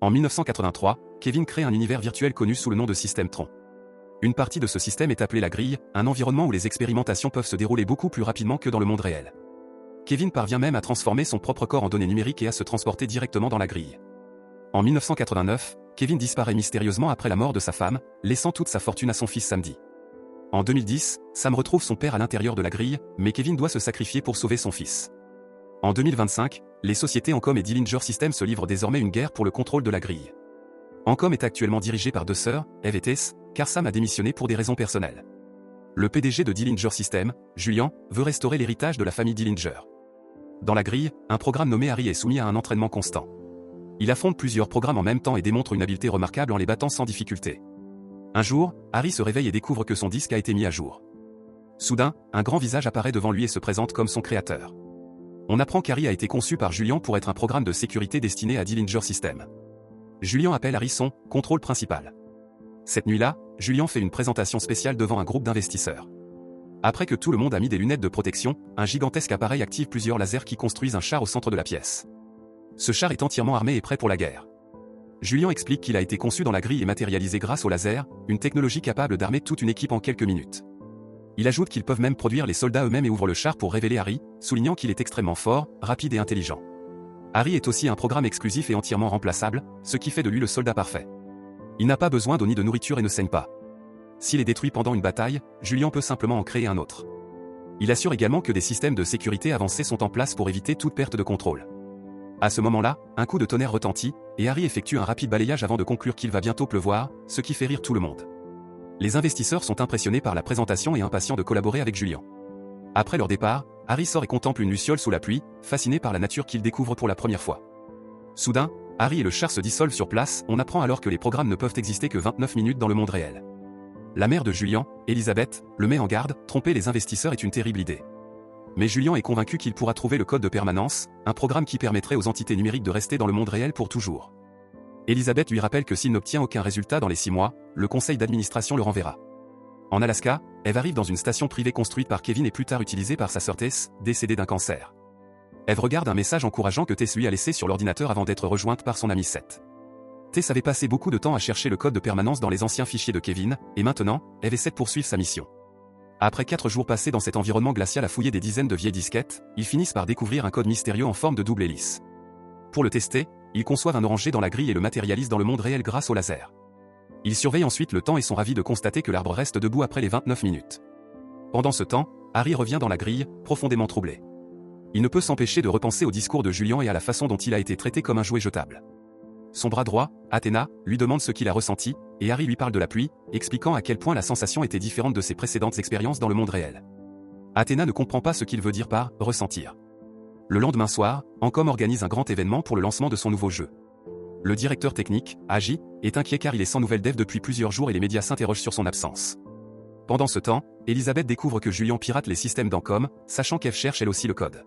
En 1983, Kevin crée un univers virtuel connu sous le nom de système Tron. Une partie de ce système est appelée la grille, un environnement où les expérimentations peuvent se dérouler beaucoup plus rapidement que dans le monde réel. Kevin parvient même à transformer son propre corps en données numériques et à se transporter directement dans la grille. En 1989, Kevin disparaît mystérieusement après la mort de sa femme, laissant toute sa fortune à son fils Samdi. En 2010, Sam retrouve son père à l'intérieur de la grille, mais Kevin doit se sacrifier pour sauver son fils. En 2025, les sociétés Encom et Dillinger Systems se livrent désormais une guerre pour le contrôle de la grille. Encom est actuellement dirigé par deux sœurs, Eve et Tess, car Sam a démissionné pour des raisons personnelles. Le PDG de Dillinger Systems, Julian, veut restaurer l'héritage de la famille Dillinger. Dans la grille, un programme nommé Harry est soumis à un entraînement constant. Il affronte plusieurs programmes en même temps et démontre une habileté remarquable en les battant sans difficulté. Un jour, Harry se réveille et découvre que son disque a été mis à jour. Soudain, un grand visage apparaît devant lui et se présente comme son créateur. On apprend qu'Harry a été conçu par Julian pour être un programme de sécurité destiné à Dillinger Systems. Julian appelle Harry son « contrôle principal ». Cette nuit-là, Julian fait une présentation spéciale devant un groupe d'investisseurs. Après que tout le monde a mis des lunettes de protection, un gigantesque appareil active plusieurs lasers qui construisent un char au centre de la pièce. Ce char est entièrement armé et prêt pour la guerre. Julian explique qu'il a été conçu dans la grille et matérialisé grâce au laser, une technologie capable d'armer toute une équipe en quelques minutes. Il ajoute qu'ils peuvent même produire les soldats eux-mêmes et ouvre le char pour révéler Harry, soulignant qu'il est extrêmement fort, rapide et intelligent. Harry est aussi un programme exclusif et entièrement remplaçable, ce qui fait de lui le soldat parfait. Il n'a pas besoin d'eau ni de nourriture et ne saigne pas. S'il est détruit pendant une bataille, Julian peut simplement en créer un autre. Il assure également que des systèmes de sécurité avancés sont en place pour éviter toute perte de contrôle. À ce moment-là, un coup de tonnerre retentit, et Harry effectue un rapide balayage avant de conclure qu'il va bientôt pleuvoir, ce qui fait rire tout le monde. Les investisseurs sont impressionnés par la présentation et impatients de collaborer avec Julian. Après leur départ, Harry sort et contemple une luciole sous la pluie, fasciné par la nature qu'il découvre pour la première fois. Soudain, Harry et le char se dissolvent sur place, on apprend alors que les programmes ne peuvent exister que 29 minutes dans le monde réel. La mère de Julian, Elizabeth, le met en garde, tromper les investisseurs est une terrible idée. Mais Julian est convaincu qu'il pourra trouver le code de permanence, un programme qui permettrait aux entités numériques de rester dans le monde réel pour toujours. Elizabeth lui rappelle que s'il n'obtient aucun résultat dans les 6 mois, le conseil d'administration le renverra. En Alaska, Eve arrive dans une station privée construite par Kevin et plus tard utilisée par sa sœur Tess, décédée d'un cancer. Eve regarde un message encourageant que Tess lui a laissé sur l'ordinateur avant d'être rejointe par son ami Seth. Tess avait passé beaucoup de temps à chercher le code de permanence dans les anciens fichiers de Kevin, et maintenant, Eve et Seth poursuivent sa mission. Après 4 jours passés dans cet environnement glacial à fouiller des dizaines de vieilles disquettes, ils finissent par découvrir un code mystérieux en forme de double hélice. Pour le tester, ils conçoivent un oranger dans la grille et le matérialisent dans le monde réel grâce au laser. Ils surveillent ensuite le temps et sont ravis de constater que l'arbre reste debout après les 29 minutes. Pendant ce temps, Harry revient dans la grille, profondément troublé. Il ne peut s'empêcher de repenser au discours de Julian et à la façon dont il a été traité comme un jouet jetable. Son bras droit, Athéna, lui demande ce qu'il a ressenti, et Harry lui parle de la pluie, expliquant à quel point la sensation était différente de ses précédentes expériences dans le monde réel. Athéna ne comprend pas ce qu'il veut dire par « ressentir ». Le lendemain soir, Encom organise un grand événement pour le lancement de son nouveau jeu. Le directeur technique, Agi, est inquiet car il est sans nouvelles d'Eve depuis plusieurs jours et les médias s'interrogent sur son absence. Pendant ce temps, Elizabeth découvre que Julian pirate les systèmes d'Encom, sachant qu'Eve cherche elle aussi le code.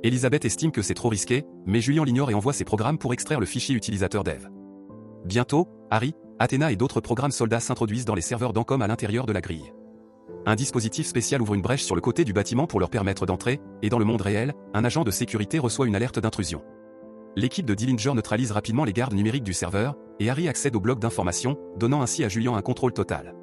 Elizabeth estime que c'est trop risqué, mais Julian l'ignore et envoie ses programmes pour extraire le fichier utilisateur d'Eve. Bientôt, Harry, Athéna et d'autres programmes soldats s'introduisent dans les serveurs d'Encom à l'intérieur de la grille. Un dispositif spécial ouvre une brèche sur le côté du bâtiment pour leur permettre d'entrer, et dans le monde réel, un agent de sécurité reçoit une alerte d'intrusion. L'équipe de Dillinger neutralise rapidement les gardes numériques du serveur, et Harry accède au bloc d'information, donnant ainsi à Julian un contrôle total.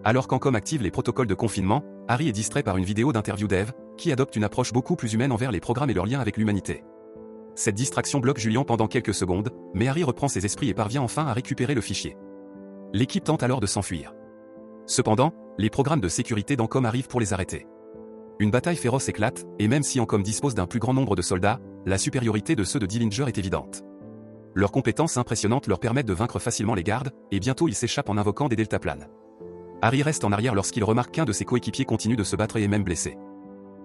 Alors qu'Encom active les protocoles de confinement, Harry est distrait par une vidéo d'interview d'Eve, qui adopte une approche beaucoup plus humaine envers les programmes et leurs liens avec l'humanité. Cette distraction bloque Julian pendant quelques secondes, mais Harry reprend ses esprits et parvient enfin à récupérer le fichier. L'équipe tente alors de s'enfuir. Cependant, les programmes de sécurité d'Encom arrivent pour les arrêter. Une bataille féroce éclate, et même si Encom dispose d'un plus grand nombre de soldats, la supériorité de ceux de Dillinger est évidente. Leurs compétences impressionnantes leur permettent de vaincre facilement les gardes, et bientôt ils s'échappent en invoquant des deltaplanes. Harry reste en arrière lorsqu'il remarque qu'un de ses coéquipiers continue de se battre et est même blessé.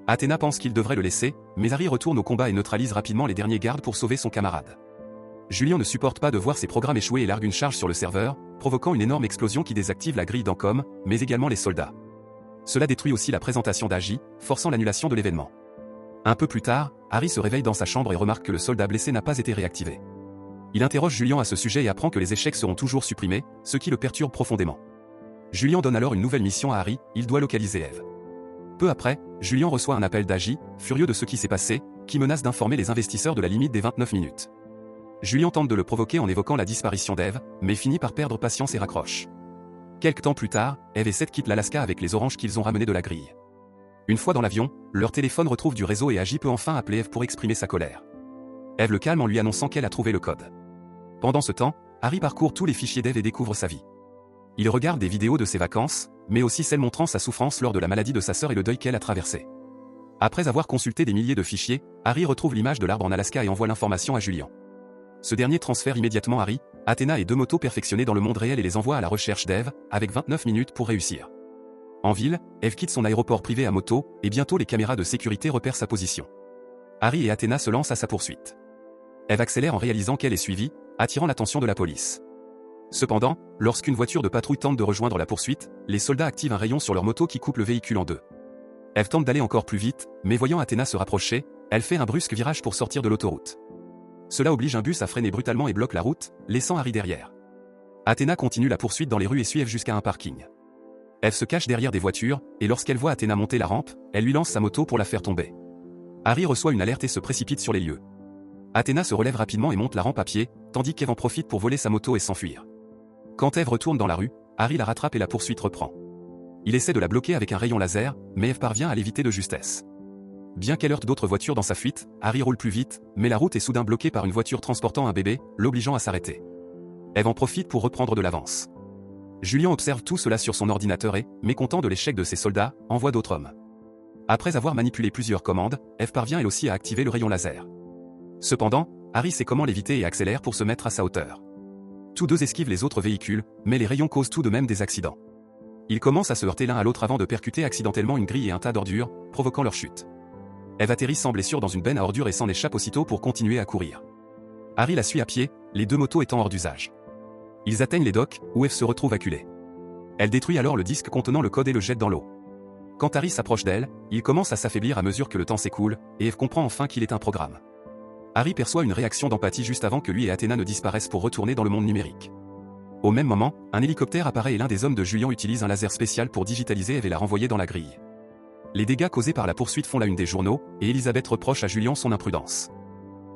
Athéna pense qu'il devrait le laisser, mais Harry retourne au combat et neutralise rapidement les derniers gardes pour sauver son camarade. Julian ne supporte pas de voir ses programmes échouer et largue une charge sur le serveur, provoquant une énorme explosion qui désactive la grille d'Encom, mais également les soldats. Cela détruit aussi la présentation d'Agi, forçant l'annulation de l'événement. Un peu plus tard, Harry se réveille dans sa chambre et remarque que le soldat blessé n'a pas été réactivé. Il interroge Julian à ce sujet et apprend que les échecs seront toujours supprimés, ce qui le perturbe profondément. Julian donne alors une nouvelle mission à Harry, il doit localiser Eve. Peu après, Julian reçoit un appel d'Agi, furieux de ce qui s'est passé, qui menace d'informer les investisseurs de la limite des 29 minutes. Julien tente de le provoquer en évoquant la disparition d'Eve, mais finit par perdre patience et raccroche. Quelque temps plus tard, Eve et Seth quittent l'Alaska avec les oranges qu'ils ont ramenées de la grille. Une fois dans l'avion, leur téléphone retrouve du réseau et Agi peut enfin appeler Eve pour exprimer sa colère. Eve le calme en lui annonçant qu'elle a trouvé le code. Pendant ce temps, Harry parcourt tous les fichiers d'Eve et découvre sa vie. Il regarde des vidéos de ses vacances, mais aussi celles montrant sa souffrance lors de la maladie de sa sœur et le deuil qu'elle a traversé. Après avoir consulté des milliers de fichiers, Harry retrouve l'image de l'arbre en Alaska et envoie l'information à Julien. Ce dernier transfère immédiatement Harry, Athéna et 2 motos perfectionnées dans le monde réel et les envoie à la recherche d'Eve, avec 29 minutes pour réussir. En ville, Eve quitte son aéroport privé à moto, et bientôt les caméras de sécurité repèrent sa position. Harry et Athéna se lancent à sa poursuite. Eve accélère en réalisant qu'elle est suivie, attirant l'attention de la police. Cependant, lorsqu'une voiture de patrouille tente de rejoindre la poursuite, les soldats activent un rayon sur leur moto qui coupe le véhicule en deux. Eve tente d'aller encore plus vite, mais voyant Athéna se rapprocher, elle fait un brusque virage pour sortir de l'autoroute. Cela oblige un bus à freiner brutalement et bloque la route, laissant Harry derrière. Athéna continue la poursuite dans les rues et suit Eve jusqu'à un parking. Eve se cache derrière des voitures, et lorsqu'elle voit Athéna monter la rampe, elle lui lance sa moto pour la faire tomber. Harry reçoit une alerte et se précipite sur les lieux. Athéna se relève rapidement et monte la rampe à pied, tandis qu'Eve en profite pour voler sa moto et s'enfuir. Quand Eve retourne dans la rue, Harry la rattrape et la poursuite reprend. Il essaie de la bloquer avec un rayon laser, mais Eve parvient à l'éviter de justesse. Bien qu'elle heurte d'autres voitures dans sa fuite, Harry roule plus vite, mais la route est soudain bloquée par une voiture transportant un bébé, l'obligeant à s'arrêter. Eve en profite pour reprendre de l'avance. Julien observe tout cela sur son ordinateur et, mécontent de l'échec de ses soldats, envoie d'autres hommes. Après avoir manipulé plusieurs commandes, Eve parvient elle aussi à activer le rayon laser. Cependant, Harry sait comment l'éviter et accélère pour se mettre à sa hauteur. Tous deux esquivent les autres véhicules, mais les rayons causent tout de même des accidents. Ils commencent à se heurter l'un à l'autre avant de percuter accidentellement une grille et un tas d'ordures, provoquant leur chute. Eve atterrit sans blessure dans une benne à ordures et s'en échappe aussitôt pour continuer à courir. Harry la suit à pied, les 2 motos étant hors d'usage. Ils atteignent les docks, où Eve se retrouve acculée. Elle détruit alors le disque contenant le code et le jette dans l'eau. Quand Harry s'approche d'elle, il commence à s'affaiblir à mesure que le temps s'écoule, et Eve comprend enfin qu'il est un programme. Harry perçoit une réaction d'empathie juste avant que lui et Athéna ne disparaissent pour retourner dans le monde numérique. Au même moment, un hélicoptère apparaît et l'un des hommes de Julien utilise un laser spécial pour digitaliser Eve et la renvoyer dans la grille. Les dégâts causés par la poursuite font la une des journaux, et Elisabeth reproche à Julien son imprudence.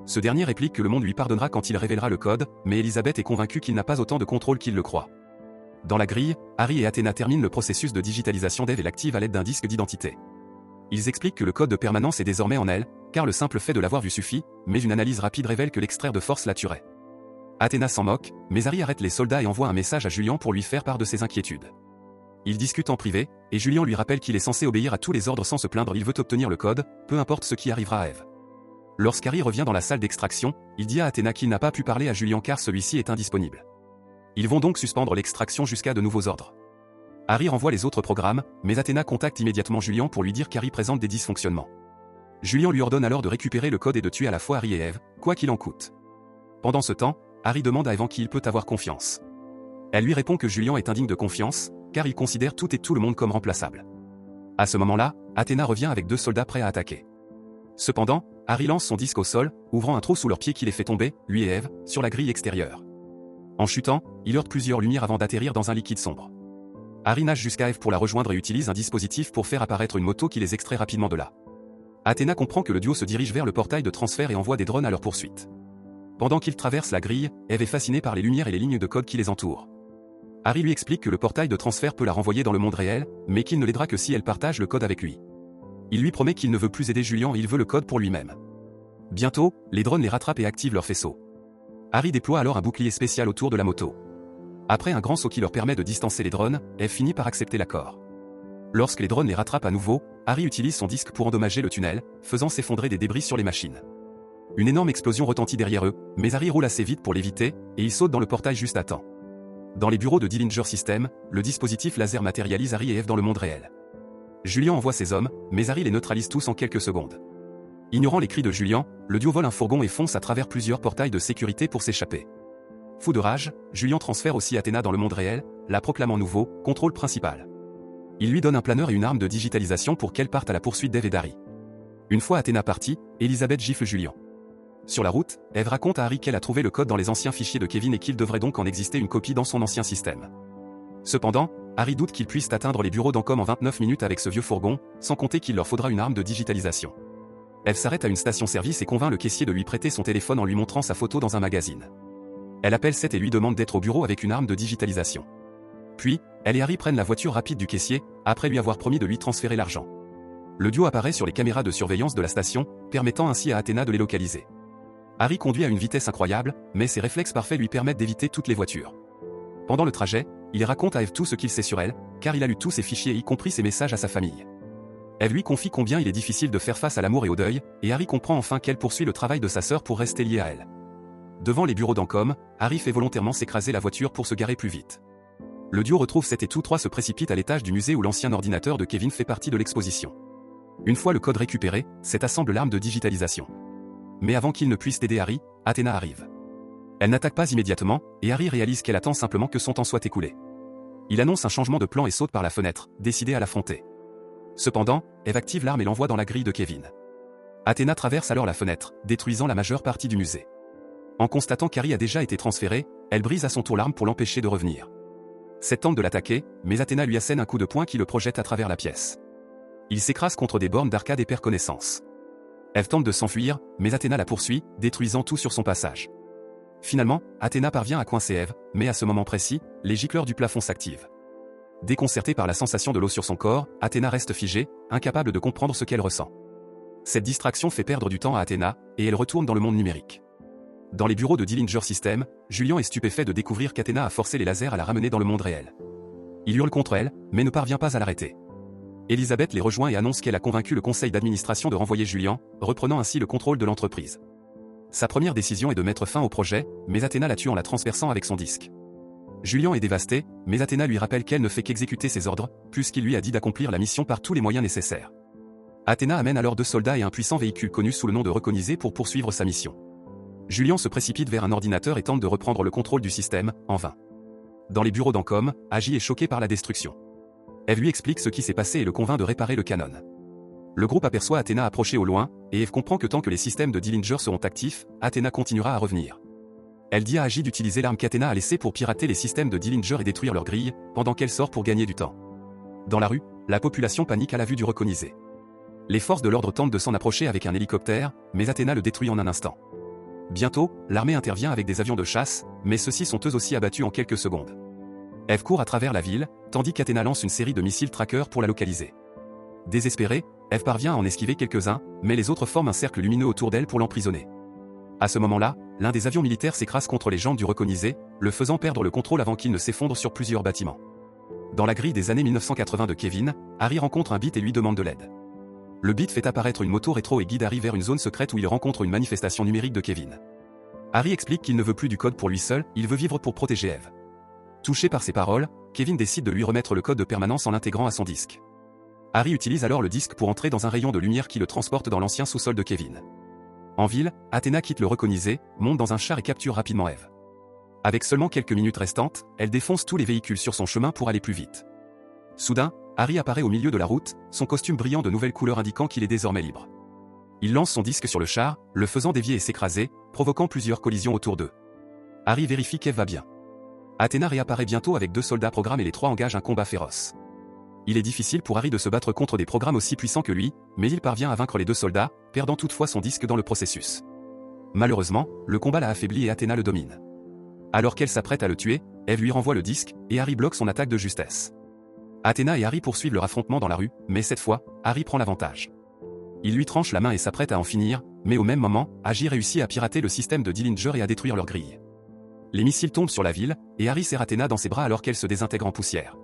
Ce dernier réplique que le monde lui pardonnera quand il révélera le code, mais Elisabeth est convaincue qu'il n'a pas autant de contrôle qu'il le croit. Dans la grille, Harry et Athéna terminent le processus de digitalisation d'Eve et l'activent à l'aide d'un disque d'identité. Ils expliquent que le code de permanence est désormais en elle, car le simple fait de l'avoir vu suffit, mais une analyse rapide révèle que l'extraire de force la tuerait. Athéna s'en moque, mais Harry arrête les soldats et envoie un message à Julien pour lui faire part de ses inquiétudes. Ils discutent en privé, et Julien lui rappelle qu'il est censé obéir à tous les ordres sans se plaindre. Il veut obtenir le code, peu importe ce qui arrivera à Eve. Lorsqu'Harry revient dans la salle d'extraction, il dit à Athéna qu'il n'a pas pu parler à Julien car celui-ci est indisponible. Ils vont donc suspendre l'extraction jusqu'à de nouveaux ordres. Harry renvoie les autres programmes, mais Athéna contacte immédiatement Julien pour lui dire qu'Harry présente des dysfonctionnements. Julien lui ordonne alors de récupérer le code et de tuer à la fois Harry et Eve, quoi qu'il en coûte. Pendant ce temps, Harry demande à Eve en qui il peut avoir confiance. Elle lui répond que Julien est indigne de confiance, car il considère tout et tout le monde comme remplaçable. À ce moment-là, Athéna revient avec 2 soldats prêts à attaquer. Cependant, Harry lance son disque au sol, ouvrant un trou sous leurs pieds qui les fait tomber, lui et Eve, sur la grille extérieure. En chutant, il heurte plusieurs lumières avant d'atterrir dans un liquide sombre. Harry nage jusqu'à Eve pour la rejoindre et utilise un dispositif pour faire apparaître une moto qui les extrait rapidement de là. Athéna comprend que le duo se dirige vers le portail de transfert et envoie des drones à leur poursuite. Pendant qu'ils traversent la grille, Eve est fascinée par les lumières et les lignes de code qui les entourent. Harry lui explique que le portail de transfert peut la renvoyer dans le monde réel, mais qu'il ne l'aidera que si elle partage le code avec lui. Il lui promet qu'il ne veut plus aider Julien et il veut le code pour lui-même. Bientôt, les drones les rattrapent et activent leur faisceau. Harry déploie alors un bouclier spécial autour de la moto. Après un grand saut qui leur permet de distancer les drones, Eve finit par accepter l'accord. Lorsque les drones les rattrapent à nouveau, Harry utilise son disque pour endommager le tunnel, faisant s'effondrer des débris sur les machines. Une énorme explosion retentit derrière eux, mais Harry roule assez vite pour l'éviter, et il saute dans le portail juste à temps. Dans les bureaux de Dillinger System, le dispositif laser matérialise Harry et Eve dans le monde réel. Julien envoie ses hommes, mais Harry les neutralise tous en quelques secondes. Ignorant les cris de Julien, le duo vole un fourgon et fonce à travers plusieurs portails de sécurité pour s'échapper. Fou de rage, Julien transfère aussi Athéna dans le monde réel, la proclamant nouveau contrôle principal. Il lui donne un planeur et une arme de digitalisation pour qu'elle parte à la poursuite d'Eve et d'Harry. Une fois Athéna partie, Elisabeth gifle Julien. Sur la route, Eve raconte à Harry qu'elle a trouvé le code dans les anciens fichiers de Kevin et qu'il devrait donc en exister une copie dans son ancien système. Cependant, Harry doute qu'ils puissent atteindre les bureaux d'Encom en 29 minutes avec ce vieux fourgon, sans compter qu'il leur faudra une arme de digitalisation. Eve s'arrête à une station-service et convainc le caissier de lui prêter son téléphone en lui montrant sa photo dans un magazine. Elle appelle Seth et lui demande d'être au bureau avec une arme de digitalisation. Puis, elle et Harry prennent la voiture rapide du caissier, après lui avoir promis de lui transférer l'argent. Le duo apparaît sur les caméras de surveillance de la station, permettant ainsi à Athena de les localiser. Harry conduit à une vitesse incroyable, mais ses réflexes parfaits lui permettent d'éviter toutes les voitures. Pendant le trajet, il raconte à Eve tout ce qu'il sait sur elle, car il a lu tous ses fichiers y compris ses messages à sa famille. Eve lui confie combien il est difficile de faire face à l'amour et au deuil, et Harry comprend enfin qu'elle poursuit le travail de sa sœur pour rester liée à elle. Devant les bureaux d'Encom, Harry fait volontairement s'écraser la voiture pour se garer plus vite. Le duo retrouve Seth et tous trois se précipitent à l'étage du musée où l'ancien ordinateur de Kevin fait partie de l'exposition. Une fois le code récupéré, Seth assemble l'arme de digitalisation. Mais avant qu'il ne puisse aider Harry, Athena arrive. Elle n'attaque pas immédiatement, et Harry réalise qu'elle attend simplement que son temps soit écoulé. Il annonce un changement de plan et saute par la fenêtre, décidé à l'affronter. Cependant, Eve active l'arme et l'envoie dans la grille de Kevin. Athena traverse alors la fenêtre, détruisant la majeure partie du musée. En constatant qu'Harry a déjà été transféré, elle brise à son tour l'arme pour l'empêcher de revenir. Seth tente de l'attaquer, mais Athena lui assène un coup de poing qui le projette à travers la pièce. Il s'écrase contre des bornes d'arcade et perd connaissance. Eve tente de s'enfuir, mais Athena la poursuit, détruisant tout sur son passage. Finalement, Athena parvient à coincer Eve, mais à ce moment précis, les gicleurs du plafond s'activent. Déconcertée par la sensation de l'eau sur son corps, Athena reste figée, incapable de comprendre ce qu'elle ressent. Cette distraction fait perdre du temps à Athena, et elle retourne dans le monde numérique. Dans les bureaux de Dillinger System, Julian est stupéfait de découvrir qu'Athena a forcé les lasers à la ramener dans le monde réel. Il hurle contre elle, mais ne parvient pas à l'arrêter. Elisabeth les rejoint et annonce qu'elle a convaincu le conseil d'administration de renvoyer Julian, reprenant ainsi le contrôle de l'entreprise. Sa première décision est de mettre fin au projet, mais Athena la tue en la transperçant avec son disque. Julian est dévasté, mais Athena lui rappelle qu'elle ne fait qu'exécuter ses ordres, puisqu'il lui a dit d'accomplir la mission par tous les moyens nécessaires. Athena amène alors 2 soldats et un puissant véhicule connu sous le nom de Reconisé pour poursuivre sa mission. Julian se précipite vers un ordinateur et tente de reprendre le contrôle du système, en vain. Dans les bureaux d'Encom, Agi est choqué par la destruction. Eve lui explique ce qui s'est passé et le convainc de réparer le canon. Le groupe aperçoit Athena approcher au loin, et Eve comprend que tant que les systèmes de Dillinger seront actifs, Athena continuera à revenir. Elle dit à Agi d'utiliser l'arme qu'Athena a laissée pour pirater les systèmes de Dillinger et détruire leurs grilles, pendant qu'elle sort pour gagner du temps. Dans la rue, la population panique à la vue du Reconisé. Les forces de l'ordre tentent de s'en approcher avec un hélicoptère, mais Athena le détruit en un instant. Bientôt, l'armée intervient avec des avions de chasse, mais ceux-ci sont eux aussi abattus en quelques secondes. Eve court à travers la ville, tandis qu'Athena lance une série de missiles trackers pour la localiser. Désespérée, Eve parvient à en esquiver quelques-uns, mais les autres forment un cercle lumineux autour d'elle pour l'emprisonner. À ce moment-là, l'un des avions militaires s'écrase contre les jambes du Reconisé, le faisant perdre le contrôle avant qu'il ne s'effondre sur plusieurs bâtiments. Dans la grille des années 1980 de Kevin, Harry rencontre un Beat et lui demande de l'aide. Le Beat fait apparaître une moto rétro et guide Harry vers une zone secrète où il rencontre une manifestation numérique de Kevin. Harry explique qu'il ne veut plus du code pour lui seul, il veut vivre pour protéger Eve. Touché par ces paroles, Kevin décide de lui remettre le code de permanence en l'intégrant à son disque. Harry utilise alors le disque pour entrer dans un rayon de lumière qui le transporte dans l'ancien sous-sol de Kevin. En ville, Athena quitte le Reconisé, monte dans un char et capture rapidement Eve. Avec seulement quelques minutes restantes, elle défonce tous les véhicules sur son chemin pour aller plus vite. Soudain, Harry apparaît au milieu de la route, son costume brillant de nouvelles couleurs indiquant qu'il est désormais libre. Il lance son disque sur le char, le faisant dévier et s'écraser, provoquant plusieurs collisions autour d'eux. Harry vérifie qu'Eve va bien. Athena réapparaît bientôt avec 2 soldats programmes et les 3 engagent un combat féroce. Il est difficile pour Harry de se battre contre des programmes aussi puissants que lui, mais il parvient à vaincre les 2 soldats, perdant toutefois son disque dans le processus. Malheureusement, le combat l'a affaibli et Athena le domine. Alors qu'elle s'apprête à le tuer, Eve lui renvoie le disque, et Harry bloque son attaque de justesse. Athena et Harry poursuivent leur affrontement dans la rue, mais cette fois, Harry prend l'avantage. Il lui tranche la main et s'apprête à en finir, mais au même moment, Agi réussit à pirater le système de Dillinger et à détruire leur grille. Les missiles tombent sur la ville, et Harry serre Athena dans ses bras alors qu'elle se désintègre en poussière.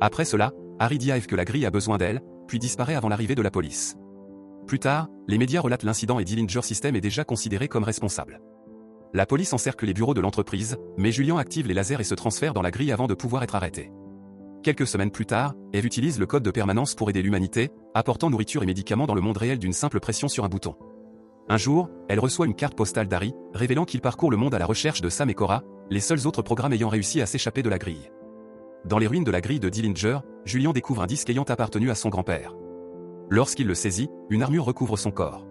Après cela, Harry dit à Eve que la grille a besoin d'elle, puis disparaît avant l'arrivée de la police. Plus tard, les médias relatent l'incident et Dillinger System est déjà considéré comme responsable. La police encercle les bureaux de l'entreprise, mais Julian active les lasers et se transfère dans la grille avant de pouvoir être arrêté. Quelques semaines plus tard, Eve utilise le code de permanence pour aider l'humanité, apportant nourriture et médicaments dans le monde réel d'une simple pression sur un bouton. Un jour, elle reçoit une carte postale d'Harry, révélant qu'il parcourt le monde à la recherche de Sam et Cora, les seuls autres programmes ayant réussi à s'échapper de la grille. Dans les ruines de la grille de Dillinger, Julian découvre un disque ayant appartenu à son grand-père. Lorsqu'il le saisit, une armure recouvre son corps.